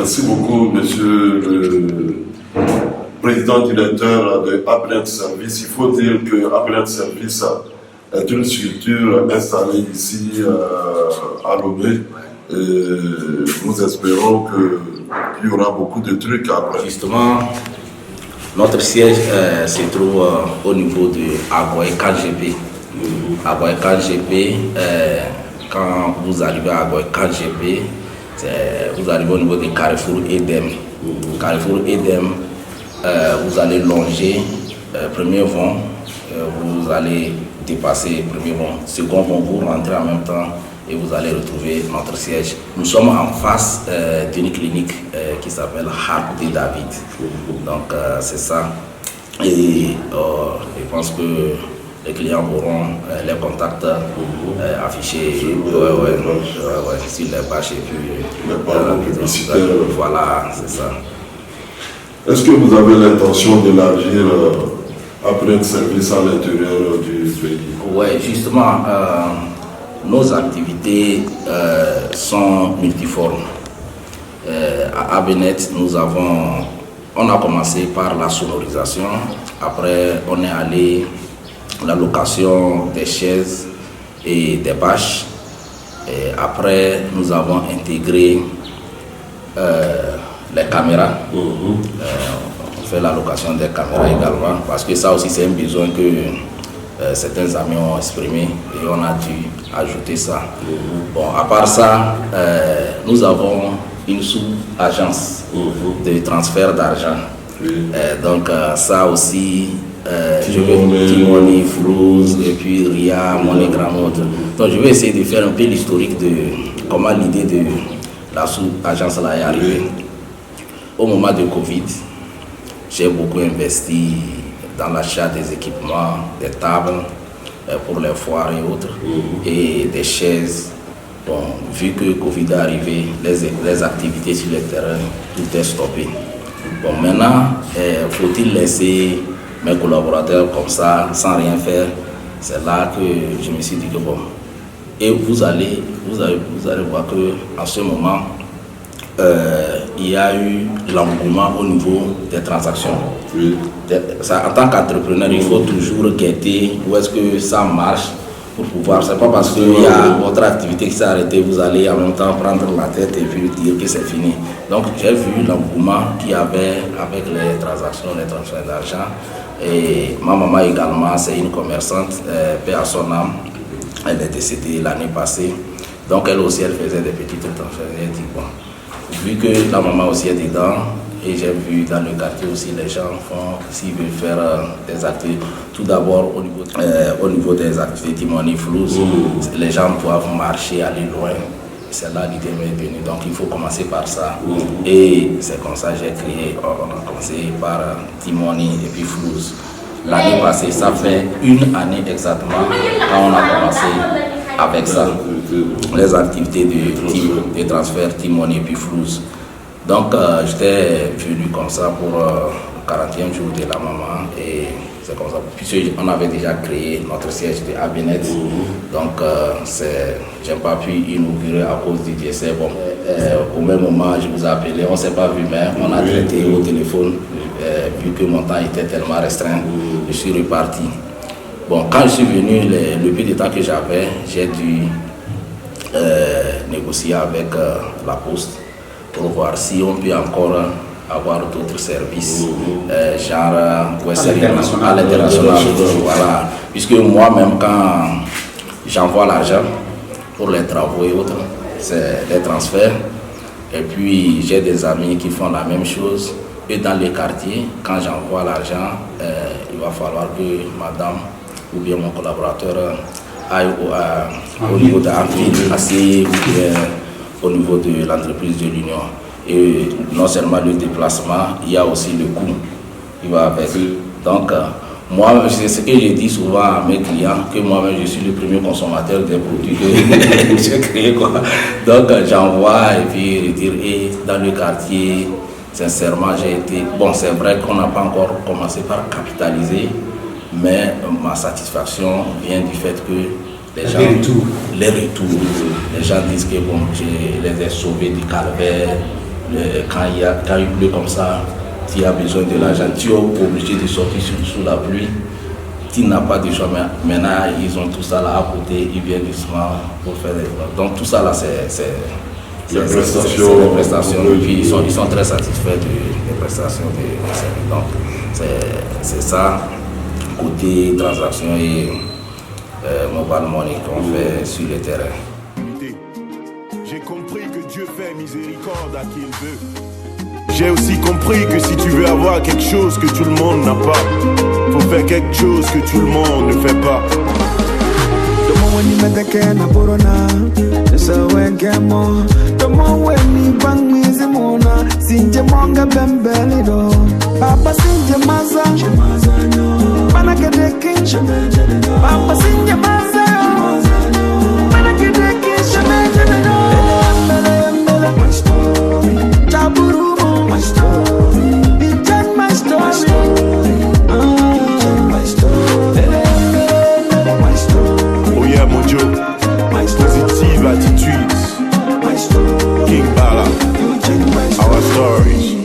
Merci beaucoup, monsieur le président directeur de Abnet Service. Il faut dire que Abnet Service est une structure installée ici à Lomé. Nous espérons qu'il y aura beaucoup de trucs après. Justement, notre siège se trouve au niveau de Agoye KGP. Agoye KGP, quand vous arrivez à Agoye KGP, vous arrivez au niveau de Carrefour Edem. Carrefour Edem, vous allez longer premier vent, vous allez dépasser premier vent, second vent, vous rentrez en même temps et vous allez retrouver notre siège. Nous sommes en face d'une clinique qui s'appelle Harp de David. Donc c'est ça. Et je pense que les clients auront les contacts affichés sur les pages et puis voilà, c'est ça. Est-ce que vous avez l'intention d'élargir après le service à l'intérieur du pays? Oui, justement, nos activités sont multiformes. À Abnet, on a commencé par la sonorisation, après on est allé la location des chaises et des bâches. Et après, nous avons intégré les caméras. On fait la location des caméras également, parce que ça aussi c'est un besoin que certains amis ont exprimé et on a dû ajouter ça. Bon, à part ça, nous avons une sous-agence de transfert d'argent. Donc ça aussi, Timoni, Flouz, et puis Ria, MoneyGram. Donc je vais essayer de faire un peu l'historique de comment l'idée de la sous-agence là est arrivée. Au moment de Covid, j'ai beaucoup investi dans l'achat des équipements, des tables pour les foires et autres, et des chaises. Bon, vu que Covid est arrivé, les activités sur le terrain, tout est stoppé. Bon, maintenant, faut-il laisser mes collaborateurs comme ça, sans rien faire? C'est là que je me suis dit que bon. Et vous allez voir qu'en ce moment, il y a eu l'engouement au niveau des transactions. Ça, en tant qu'entrepreneur, il faut toujours guetter où est-ce que ça marche pour pouvoir. C'est pas parce qu'il y a votre activité qui s'est arrêtée, vous allez en même temps prendre la tête et puis dire que c'est fini. Donc j'ai vu l'engouement qu'il y avait avec les transactions, les transferts d'argent. Et ma maman également, c'est une commerçante, paix à son âme. Elle est décédée l'année passée. Donc elle aussi, elle faisait des petites transferts. Elle dit bon, vu que la maman aussi est dedans, et j'ai vu dans le quartier aussi les gens font, s'ils veulent faire des activités, tout d'abord au niveau des activités Timoni, Flouz, les gens doivent marcher, aller loin. C'est là l'idée m'est venue, donc il faut commencer par ça. Et c'est comme ça que j'ai créé, on a commencé par Timoni et puis Flouz. L'année passée, ça fait une année exactement quand on a commencé avec ça, les activités de transfert Timoni et puis Flouz. Donc j'étais venu comme ça pour le 40e jour de la maman et c'est comme ça, puisqu'on avait déjà créé notre siège de Abnet. Donc j'ai pas pu inaugurer à cause du décès. Bon, au même moment je vous ai appelé, on ne s'est pas vu mais on a traité au téléphone vu que mon temps était tellement restreint, je suis reparti. Bon, quand je suis venu, le peu de temps que j'avais, j'ai dû négocier avec la Poste pour voir si on peut encore avoir d'autres services, genre à l'international. Voilà. Puisque moi-même, quand j'envoie l'argent pour les travaux et autres, c'est des transferts. Et puis j'ai des amis qui font la même chose. Et dans les quartiers, quand j'envoie l'argent, il va falloir que madame ou bien mon collaborateur aille au niveau de l'ACI ou bien au niveau de l'entreprise de l'Union. Et non seulement le déplacement, il y a aussi le coût qui va avec. Donc, moi, c'est ce que je dis souvent à mes clients, que moi-même je suis le premier consommateur des produits que j'ai créés. Donc, j'envoie et puis retire. Et dans le quartier, sincèrement, j'ai été. Bon, c'est vrai qu'on n'a pas encore commencé par capitaliser, mais ma satisfaction vient du fait que les gens. Les retours. Les gens disent que bon, je les ai sauvés du calvaire. quand il pleut comme ça, tu as besoin de l'argent, tu es obligé de sortir sous la pluie. Tu n'as pas de choix, mais maintenant ils ont tout ça là à côté, ils viennent doucement pour faire des plans. Donc tout ça là c'est les prestations. Et puis ils sont très satisfaits des prestations des services. Donc c'est ça, côté transaction et mobile money qu'on fait sur le terrain. J'ai compris que Dieu fait miséricorde à qui il veut. J'ai aussi compris que si tu veux avoir quelque chose que tout le monde n'a pas, faut faire quelque chose que tout le monde ne fait pas. Oh yeah, Mojo, positive attitudes. King Bala, our story.